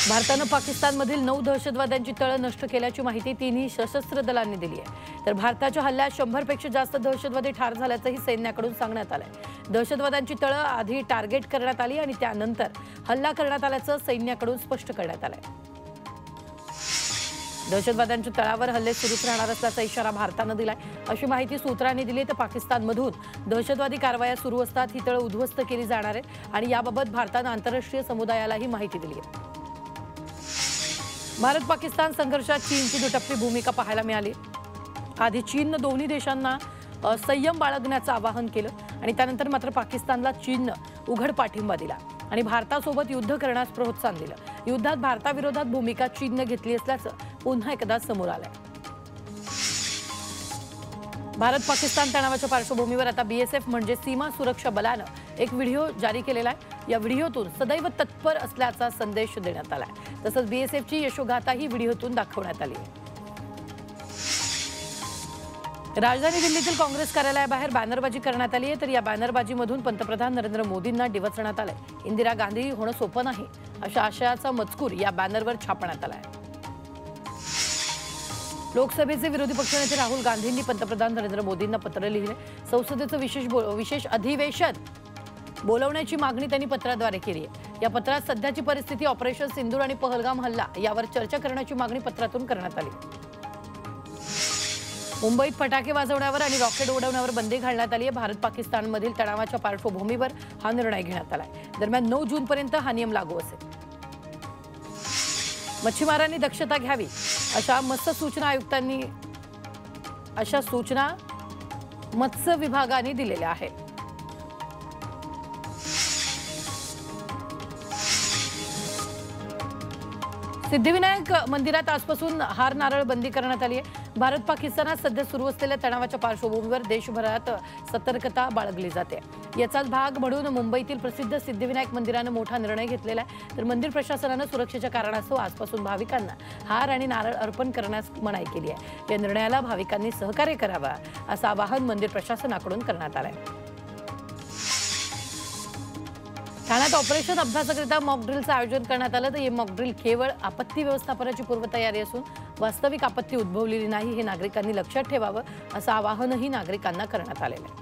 भारतानं पाकिस्तानमधील 9 दहशतवाद्यांची तळं नष्ट केल्याची माहिती तिन्ही सशस्त्र दलांनी दिली आहे। तर भारताच्या हल्ल्यात 100 पेक्षा जास्त दहशतवादी ठार झाल्याचंही सैन्याकडून सांगण्यात आलंय। दहशतवाद्यांची तळं आधी टार्गेट करण्यात आली आणि त्यानंतर हल्ला करण्यात आल्याचं सैन्याकडून स्पष्ट करण्यात आलंय। दहशतवाद्यांच्या तळावर हल्ले सुरूच राहणार असल्याचा इशारा भारतानं दिलाय, अशी माहिती सूत्रांनी दिली। तर पाकिस्तानमधून दहशतवादी कारवाया सुरू असतात ही तळं उद्ध्वस्त केली जाणार आहे आणि याबाबत भारतानं आंतरराष्ट्रीय समुदायालाही माहिती दिली आहे। भारत पाकिस्तान संघर्षात चीनची दुटप्पी भूमिका पाहायला मिळाली। आधी चीननं दोन्ही देशांना संयम बाळगण्याचं आवाहन केलं आणि त्यानंतर मात्र पाकिस्तानला चीननं उघड पाठिंबा दिला आणि भारतासोबत युद्ध करण्यास प्रोत्साहन दिलं। युद्धात भारताविरोधात भूमिका चीननं घेतली असल्याचं पुन्हा एकदा समोर आलंय। भारत पाकिस्तान तणावाच्या पार्श्वभूमीवर आता बीएसएफ म्हणजे सीमा सुरक्षा बलानं एक व्हिडिओ जारी केलेला आहे। या व्हिडिओतून सदैव तत्पर असल्याचा संदेश देण्यात आलाय। तसंच बीएसएफची यशोगाथाही व्हिडिओतून दाखवण्यात आली आहे। राजधानी दिल्लीतील काँग्रेस कार्यालयाबाहेर बॅनरबाजी करण्यात आली आहे। तर या बॅनरबाजीमधून पंतप्रधान नरेंद्र मोदींना डिवचण्यात आलंय। इंदिरा गांधी होणं सोपं नाही अशा आशयाचा मजकूर या बॅनरवर छापण्यात आलाय। लोकसभेचे विरोधी पक्षनेते राहुल गांधींनी पंतप्रधान नरेंद्र मोदींना पत्र लिहिले। संसदेचं विशेष अधिवेशन बोलवण्याची मागणी त्यांनी पत्राद्वारे केली आहे। या पत्रात सध्याची परिस्थिती, ऑपरेशन सिंदूर आणि पहलगाम हल्ला यावर चर्चा करण्याची मागणी पत्रातून करण्यात आली। मुंबईत फटाके वाजवण्यावर आणि रॉकेट उडवण्यावर बंदी घालण्यात आली आहे। भारत पाकिस्तानमधील तणावाच्या पार्श्वभूमीवर हा निर्णय घेण्यात आलाय। दरम्यान 9 जूनपर्यंत हा नियम लागू असेल। मच्छीमारांनी दक्षता घ्यावी अशा सूचना मत्स्य विभागाने दिलेल्या आहेत। सिद्धिविनायक मंदिरात आजपासून हार नारळ बंदी करण्यात आली आहे। भारत पाकिस्तानात सध्या सुरू असलेल्या तणावाच्या पार्श्वभूमीवर देशभरात सतर्कता बाळगली जाते। याचाच भाग म्हणून मुंबईतील प्रसिद्ध सिद्धिविनायक मंदिरानं मोठा निर्णय घेतलेला आहे। तर मंदिर प्रशासनानं सुरक्षेच्या कारणास्तव आजपासून भाविकांना हार आणि नारळ अर्पण करण्यास मनाई केली आहे। या निर्णयाला भाविकांनी सहकार्य करावं असं आवाहन मंदिर प्रशासनाकडून करण्यात आलं आहे। ठाण्यात ऑपरेशन अभ्यासाकरिता मॉकड्रिलचं आयोजन करण्यात आलं। तर हे मॉकड्रिल केवळ आपत्ती व्यवस्थापनाची पूर्वतयारी असून वास्तविक आपत्ती उद्भवलेली नाही हे नागरिकांनी लक्षात ठेवावं असं आवाहनही नागरिकांना करण्यात आलेलं आहे।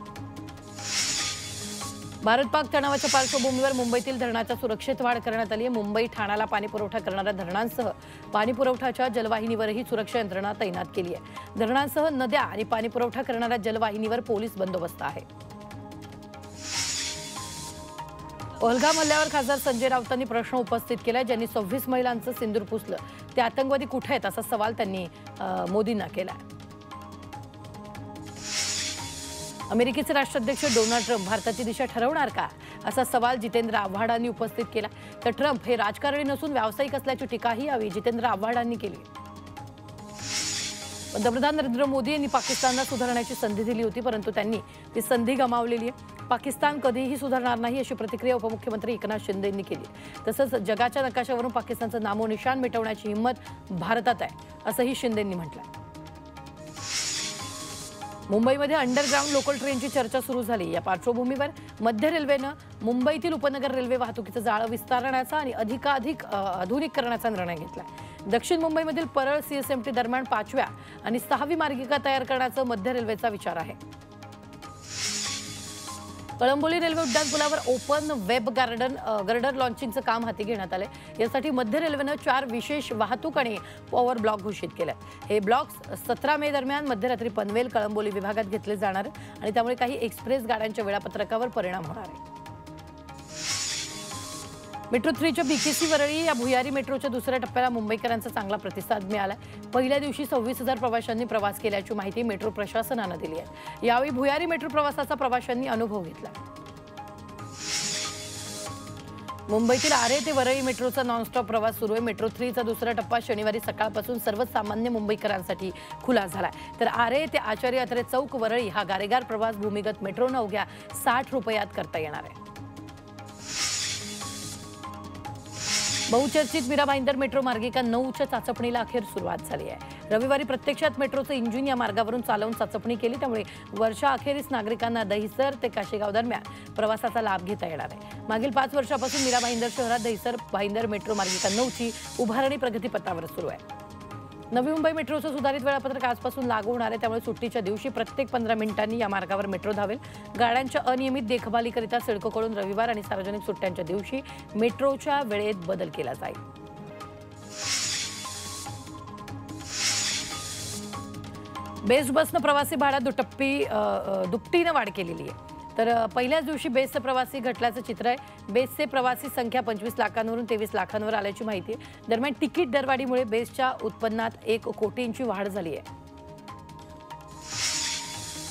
भारत पाक तणावाच्या पार्श्वभूमीवर मुंबईतील धरणाच्या सुरक्षेत वाढ करण्यात आली आहे। मुंबई ठाण्याला पाणीपुरवठा करणाऱ्या धरणांसह पाणीपुरवठ्याच्या जलवाहिनीवरही सुरक्षा यंत्रणा तैनात केली आहे। धरणांसह नद्या आणि पाणीपुरवठा करणाऱ्या जलवाहिनीवर पोलीस बंदोबस्त आहे। पहलगाम हल्ल्यावर खासदार संजय राऊतांनी प्रश्न उपस्थित केला, ज्यांनी 26 महिलांचं सिंदूर पुसलं ते आतंकवादी कुठे आहेत असा सवाल त्यांनी मोदींना केला। अमेरिकेचे राष्ट्राध्यक्ष डोनाल्ड ट्रम्प भारताची दिशा ठरवणार का असा सवाल जितेंद्र आव्हाडांनी उपस्थित केला। तर ट्रम्प हे राजकारणी नसून व्यावसायिक असल्याची टीकाही यावेळी जितेंद्र आव्हाडांनी केली। पंतप्रधान नरेंद्र मोदी यांनी पाकिस्तानला सुधारण्याची संधी दिली होती, परंतु त्यांनी ती संधी गमावलेली आहे। पाकिस्तान कधीही सुधारणार नाही अशी प्रतिक्रिया उपमुख्यमंत्री एकनाथ शिंदे यांनी केली। तसंच जगाच्या नकाशावरून पाकिस्तानचं नामोनिशाण मिटवण्याची हिंमत भारतात आहे असंही शिंदेंनी म्हटलं। मुंबईमध्ये अंडरग्राऊंड लोकल ट्रेनची चर्चा सुरू झाली। या पार्श्वभूमीवर मध्य रेल्वेनं मुंबईतील उपनगर रेल्वे वाहतुकीचं जाळं विस्तारण्याचा आणि अधिकाधिक आधुनिक करण्याचा निर्णय घेतला। दक्षिण मुंबईमधील परळ सीएसएमटी दरम्यान 5व्या आणि 6वी मार्गिका तयार करण्याचा मध्य रेल्वेचा विचार आहे। कळंबोली रेल्वे उड्डाणपुलावर ओपन वेब गर्डर लॉन्चिंगचं काम हाती घेण्यात आलंय। यासाठी मध्य रेल्वेनं 4 विशेष वाहतूक आणि पॉवर ब्लॉक घोषित केले। हे ब्लॉक्स 17 मे दरम्यान मध्यरात्री पनवेल कळंबोली विभागात घेतले जाणार आहेत आणि त्यामुळे काही एक्सप्रेस गाड्यांच्या वेळापत्रकावर परिणाम होणार आहे। मेट्रो 3च्या बीकेसी वरळी या भुयारी मेट्रोच्या दुसऱ्या टप्प्याला मुंबईकरांचा चांगला प्रतिसाद मिळाला। पहिल्या दिवशी 26,000 प्रवाशांनी प्रवास केल्याची माहिती मेट्रो प्रशासनानं दिली आहे। यावेळी भुयारी मेट्रो प्रवासाचा प्रवाशांनी अनुभव घेतला। मुंबईतील आरे ते वरळी मेट्रोचा नॉनस्टॉप प्रवास सुरू आहे। मेट्रो 3चा दुसरा टप्पा शनिवारी सकाळपासून सर्वसामान्य मुंबईकरांसाठी खुला झालाय। तर आरे ते आचार्य अत्रे चौक वरळी हा गारेगार प्रवास भूमिगत मेट्रोनं अवघ्या 60 रुपयात करता येणार आहे। बहुचर्चित मीरा भाईंदर मेट्रो मार्गिका 9च्या चाचपणीला अखेर सुरुवात झाली आहे। रविवारी प्रत्यक्षात मेट्रोचं इंजिन या मार्गावरून चालवून चाचपणी केली, त्यामुळे वर्षा अखेरीस नागरिकांना दहिसर ते काशेगाव दरम्यान प्रवासाचा लाभ घेता येणार आहे। मागील 5 वर्षापासून मीरा भाईंदर शहरात दहिसर भाईंदर मेट्रो मार्गिका 9ची उभारणी प्रगतीपथावर सुरू आहे. नवी मुंबई मेट्रोचं सुधारित वेळापत्रक आजपासून लागू होणार आहे. त्यामुळे सुट्टीच्या दिवशी प्रत्येक 15 मिनिटांनी या मार्गावर मेट्रो धावेल. गाड्यांच्या अनियमित देखभालीकरिता सिडकोकडून रविवार आणि सार्वजनिक सुट्ट्यांच्या दिवशी मेट्रोच्या वेळेत बदल केला जाईल. बेस्ट बसनं प्रवासी भाड्यात दुपटीनं वाढ केलेली आहे. तर पहिल्याच दिवशी बेस्टचे प्रवासी घटल्याचं चित्र आहे. बेस्टचे प्रवासी संख्या 25 लाखांवरून 23 लाखांवर आल्याची माहिती आहे. दरम्यान तिकीट दरवाढीमुळे बेस्टच्या उत्पन्नात 1 कोटींची वाढ झाली आहे.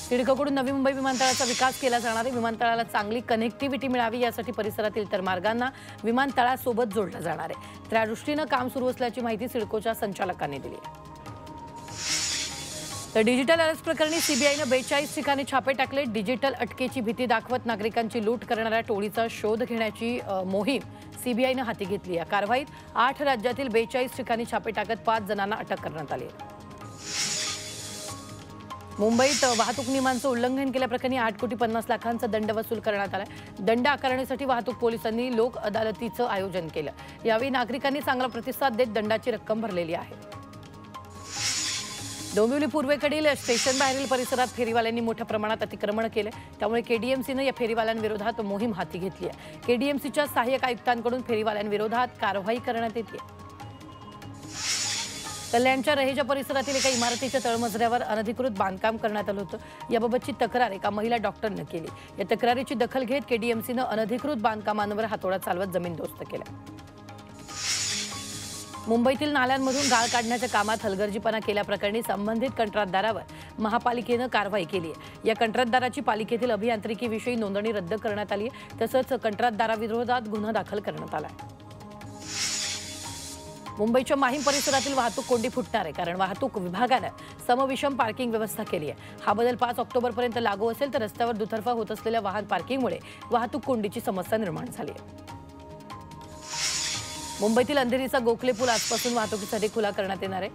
सिडकोकडून नवी मुंबई विमानतळाचा विकास केला जाणार आहे. विमानतळाला चांगली कनेक्टिव्हिटी मिळावी यासाठी परिसरातील इतर मार्गांना विमानतळासोबत जोडलं जाणार आहे. त्या दृष्टीनं काम सुरू असल्याची माहिती सिडकोच्या संचालकांनी दिली आहे. तर डिजिटल अरेस्ट प्रकरणी सीबीआयनं 42 ठिकाणी छापे टाकले. डिजिटल अटकेची भीती दाखवत नागरिकांची लूट करणाऱ्या टोळीचा शोध घेण्याची मोहीम सीबीआयनं हाती घेतली. या कारवाईत 8 राज्यातील 42 ठिकाणी छापे टाकत 5 जणांना अटक करण्यात आली. मुंबईत वाहतूक नियमांचं उल्लंघन केल्याप्रकरणी 8,50,00,000चा दंड वसूल करण्यात आला. दंड आकारण्यासाठी वाहतूक पोलिसांनी लोक अदालतीचं आयोजन केलं. यावेळी नागरिकांनी चांगला प्रतिसाद देत दंडाची रक्कम भरलेली आहे. डोंबिवली पूर्वेकडील स्टेशन बाहेरील परिसरात फेरीवाल्यांनी मोठ्या प्रमाणात अतिक्रमण केले. त्यामुळे केडीएमसीनं या फेरीवाल्यांविरोधात मोहीम हाती घेतली आहे. केडीएमसीच्या सहाय्यक आयुक्तांकडून फेरीवाल्यांविरोधात कारवाई करण्यात येते. कल्याणच्या रहेजा परिसरातील एका इमारतीच्या तळमजल्यावर अनधिकृत बांधकाम करण्यात आलं होतं. याबाबतची तक्रार एका महिला डॉक्टरनं केली. या तक्रारीची दखल घेत केडीएमसीनं अनधिकृत बांधकामांवर हातोडा चालवत जमीनदोस्त केला. मुंबईतील नाल्यांमधून गाळ काढण्याच्या कामात हलगर्जीपणा केल्याप्रकरणी संबंधित कंत्राटदारावर महापालिकेनं कारवाई केली आहे. या कंत्राटदाराची पालिकेतील अभियांत्रिकीविषयी नोंदणी रद्द करण्यात आली आहे. तसंच कंत्राटदाराविरोधात गुन्हा दाखल करण्यात आला आहे. मुंबईच्या माहीम परिसरातील वाहतूक कोंडी फुटणार आहे, कारण वाहतूक विभागानं समविषम पार्किंग व्यवस्था केली आहे. हा बदल 5 ऑक्टोबरपर्यंत लागू असेल. तर रस्त्यावर दुतर्फा होत असलेल्या वाहन पार्किंगमुळे वाहतूक कोंडीची समस्या निर्माण झाली आहे. मुंबईतील अंधेरीचा गोखले पूल आजपासून वाहतुकीसाठी खुला करण्यात येणार आहे.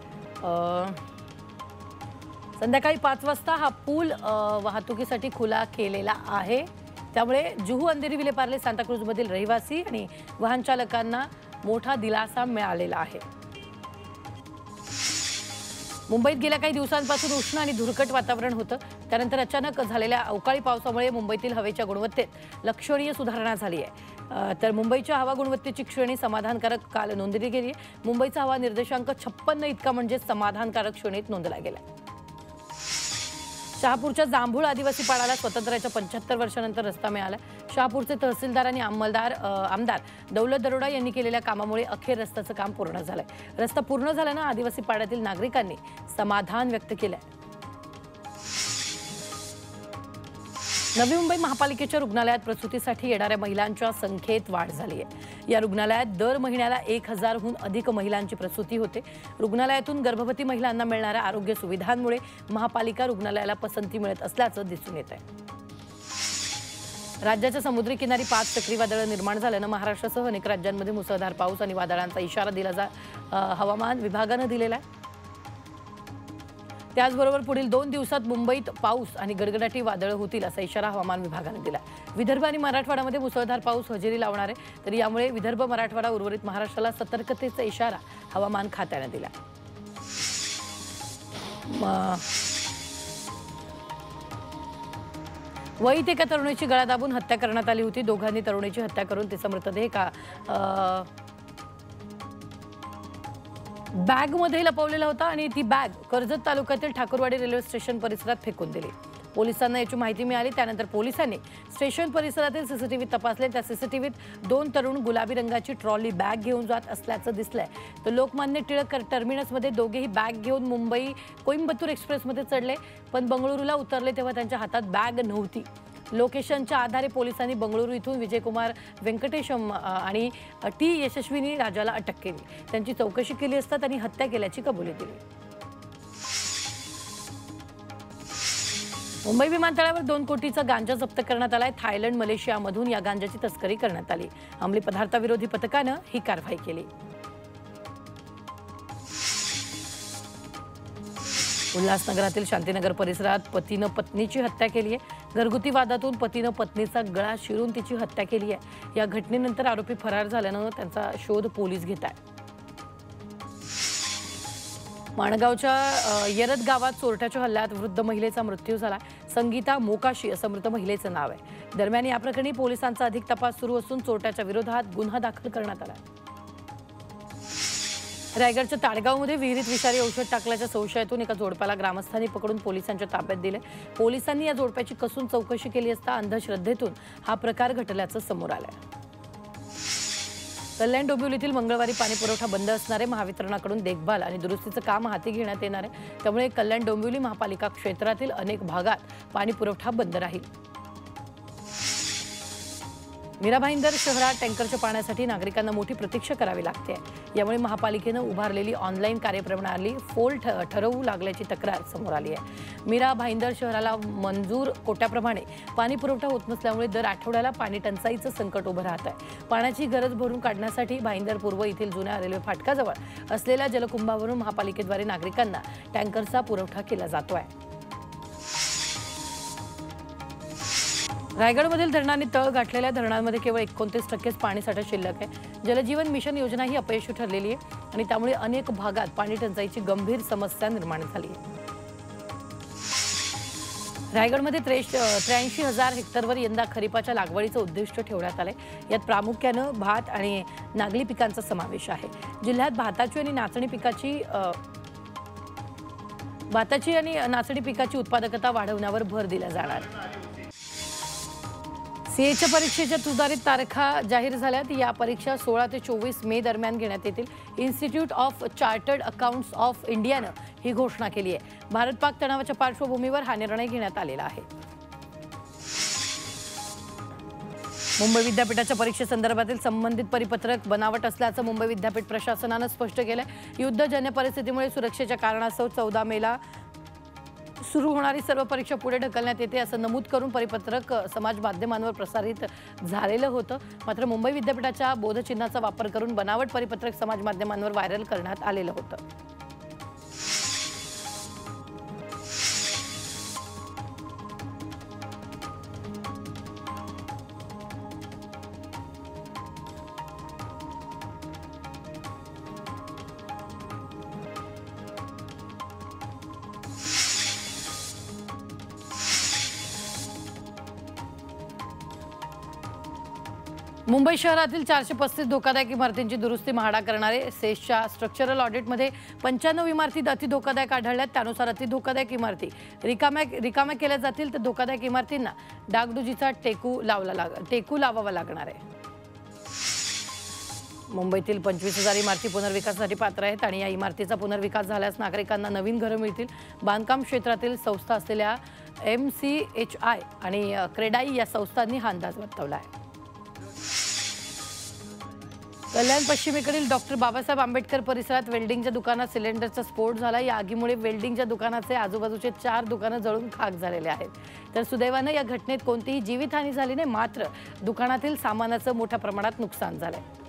संध्याकाळी 5 वाजता हा पूल वाहतुकीसाठी खुला केलेला आहे. त्यामुळे जुहू अंधेरी विलेपार्ले सांताक्रूजमधील रहिवासी आणि वाहन चालकांना मोठा दिलासा मिळालेला आहे. मुंबईत गेल्या काही दिवसांपासून उष्ण आणि धुरकट वातावरण होतं. त्यानंतर अचानक झालेल्या अवकाळी पावसामुळे मुंबईतील हवेच्या गुणवत्तेत लक्षणीय सुधारणा झाली आहे. तर मुंबईच्या हवा गुणवत्तेची श्रेणी समाधानकारक काल नोंदली गेली. मुंबईचा हवा निर्देशांक 56 इतका म्हणजे समाधानकारक श्रेणीत नोंदला गेला. शहापूरच्या जांभूळ आदिवासी पाडाला स्वातंत्र्याच्या 75 वर्षानंतर रस्ता मिळाला. शहापूरचे तहसीलदार आणि आमदार दौलत दरोडा यांनी केलेल्या कामामुळे अखेर रस्त्याचं काम पूर्ण झालंय. रस्ता पूर्ण झाल्यानं आदिवासी पाड्यातील नागरिकांनी समाधान व्यक्त केलंय. नवी मुंबई महापालिकेच्या रुग्णालयात प्रसूतीसाठी येणाऱ्या महिलांच्या संख्येत वाढ झाली आहे. या रुग्णालयात दर महिन्याला 1000हून अधिक महिलांची प्रसूती होते. रुग्णालयातून गर्भवती महिलांना मिळणाऱ्या आरोग्य सुविधांमुळे महापालिका रुग्णालयाला पसंती मिळत असल्याचं दिसून येत आहे. राज्याच्या समुद्री किनारी 5 चक्रीवादळं निर्माण झाल्यानं महाराष्ट्रासह अनेक राज्यांमध्ये मुसळधार पाऊस आणि वादळांचा इशारा हवामान विभागानं दिलेला आहे. त्याचबरोबर पुढील 2 दिवसात मुंबईत पाऊस आणि गडगडाटी वादळं होतील असा इशारा हवामान विभागाने दिला. विदर्भ आणि मराठवाड्यामध्ये मुसळधार पाऊस हजेरी लावणार आहे. तर यामुळे विदर्भ, मराठवाडा, उर्वरित महाराष्ट्राला सतर्कतेचा इशारा हवामान खात्याने दिला. वईत एका तरुणीची गळा दाबून हत्या करण्यात आली होती. दोघांनी तरुणीची हत्या करून तिचा मृतदेह बॅगमध्ये लपवलेला होता आणि ती बॅग कर्जत तालुक्यातील ठाकूरवाडी रेल्वे स्टेशन परिसरात फेकून दिली. पोलिसांना याची माहिती मिळाली. त्यानंतर पोलिसांनी स्टेशन परिसरातील सीसीटीव्ही तपासले. त्या सीसीटीव्हीत 2 तरुण गुलाबी रंगाची ट्रॉली बॅग घेऊन जात असल्याचं दिसलंय. तर लोकमान्य टिळक टर्मिनसमध्ये दोघेही बॅग घेऊन मुंबई कोइंबतूर एक्सप्रेसमध्ये चढले, पण बंगळुरूला उतरले तेव्हा त्यांच्या हातात बॅग नव्हती. लोकेशनच्या आधारे पोलिसांनी बंगळुरू इथून विजयकुमार व्यंकटेशम आणि टी यशस्विनी राजाला अटक केली. त्यांची चौकशी केली असता त्यांनी हत्या केल्याची कबुली दिली. मुंबई विमानतळावर 2 कोटीचा गांजा जप्त करण्यात आलाय. थायलंड, मलेशियामधून या गांजाची तस्करी करण्यात आली. अंमली पदार्थाविरोधी पथकानं ही कारवाई केली. उल्हासनगरातील शांतीनगर परिसरात पतीनं पत्नीची हत्या केली आहे. घरगुती वादातून पतीनं पत्नीचा गळा चिरून तिची हत्या केली आहे। या घटनेनंतर आरोपी फरार झाल्यानं त्यांचा शोध पोलीस घेत आहेत। माणगावच्या येरद गावात चोरट्याच्या हल्ल्यात वृद्ध महिलेचा मृत्यू झाला। संगीता मोकाशी असं मृत महिलेचं नाव आहे। दरम्यान या प्रकरणी पोलिसांचा अधिक तपास सुरू असून चोरट्याच्या विरोधात गुन्हा दाखल करण्यात आला। रायगडच्या ताडगावमध्ये विहिरीत विषारी औषध टाकल्याच्या संशयातून एका जोडप्याला ग्रामस्थांनी पकडून पोलिसांच्या ताब्यात दिले। पोलिसांनी या जोडप्याची कसून चौकशी केली असता अंधश्रद्धेतून हा प्रकार घडल्याचं समोर आलंय। कल्याण डोंबिवलीतील मंगळवारी पाणीपुरवठा बंद असणारे महावितरणाकडून देखभाल आणि दुरुस्तीचं काम हाती घेण्यात येणार आहे। त्यामुळे कल्याण डोंबिवली महापालिका क्षेत्रातील अनेक भागात पाणीपुरवठा बंद राहील। मीरा भाईंदर शहरात टँकरच्या पाण्यासाठी नागरिकांना मोठी प्रतीक्षा करावी लागते। यामुळे महापालिकेनं उभारलेली ऑनलाईन कार्यप्रणाली फोल ठरवू लागल्याची तक्रार समोर आली आहे। मीरा भाईंदर शहराला मंजूर कोट्याप्रमाणे पाणी पुरवठा होत नसल्यामुळे दर आठवड्याला पाणी टंचाईचं संकट उभं राहत आहे। पाण्याची गरज भरून काढण्यासाठी भाईंदर पूर्व येथील जुन्या रेल्वे फाटकाजवळ असलेल्या जलकुंभावरून महापालिकेद्वारे नागरिकांना टँकरचा पुरवठा केला जातोय। रायगडमधील धरणांनी तळ गाठलेल्या धरणांमध्ये केवळ 29% पाणीसाठा शिल्लक आहे। जलजीवन मिशन योजना ही अपयशी ठरलेली आहे आणि त्यामुळे अनेक भागात पाणी टंचाईची गंभीर समस्या निर्माण झाली आहे। रायगडमध्ये 83,000 हेक्टरवर यंदा खरीपाच्या लागवडीचं उद्दिष्ट ठेवण्यात आलंय। यात प्रामुख्यानं भात आणि नागली पिकांचा समावेश आहे। जिल्ह्यात भाताची आणि नाचणी पिकाची उत्पादकता वाढवण्यावर भर दिला जाणार आहे। सीएच्या परीक्षेच्या सुधारित तारखा जाहीर झाल्यात। या परीक्षा 16 ते 24 मे दरम्यान घेण्यात येतील। Institute of chartered accountants of इंडियानं ही घोषणा केली आहे। भारत-पाक तणावाच्या पार्श्वभूमीवर हा निर्णय घेण्यात आलेला आहे। मुंबई विद्यापीठाच्या परीक्षेसंदर्भातील संबंधित परिपत्रक बनावट असल्याचं मुंबई विद्यापीठ प्रशासनानं स्पष्ट केलंय। युद्धजन्य परिस्थितीमुळे सुरक्षेच्या कारणास्तव 14 मेला सुरू होणारी सर्व परीक्षा पुढे ढकलण्यात येते असं नमूद करून परिपत्रक समाज माध्यमांवर प्रसारित झालेलं होतं। मात्र मुंबई विद्यापीठाच्या बोधचिन्हाचा वापर करून बनावट परिपत्रक समाज माध्यमांवर व्हायरल करण्यात आलेलं होतं। मुंबई शहरातील 435 धोकादायक इमारतींची दुरुस्ती म्हाडा करणारे सेसच्या स्ट्रक्चरल ऑडिटमध्ये 95 इमारती अतिधोकादायक आढळल्यात। त्यानुसार अतिधोकादायक इमारती रिकाम्या केल्या जातील तर धोकादायक इमारतींना डागडुजीचा टेकू लावावा लागणार आहे। मुंबईतील 25,000 इमारती पुनर्विकासासाठी पात्र आहेत आणि या इमारतीचा पुनर्विकास झाल्यास नागरिकांना नवीन घरं मिळतील। बांधकाम क्षेत्रातील संस्था असलेल्या MCHI आणि क्रेडाई या संस्थांनी हा अंदाज वर्तवला आहे। कल्याण पश्चिमेकडील डॉक्टर बाबासाहेब आंबेडकर परिसरात वेल्डिंगच्या दुकानात सिलेंडरचा स्फोट झाला। या आगीमुळे वेल्डिंगच्या दुकानाचे आजूबाजूचे 4 दुकानं जळून खाक झालेले आहेत। तर सुदैवानं या घटनेत कोणतीही जीवितहानी झाली नाही, मात्र दुकानातील सामानाचं मोठ्या प्रमाणात नुकसान झालंय।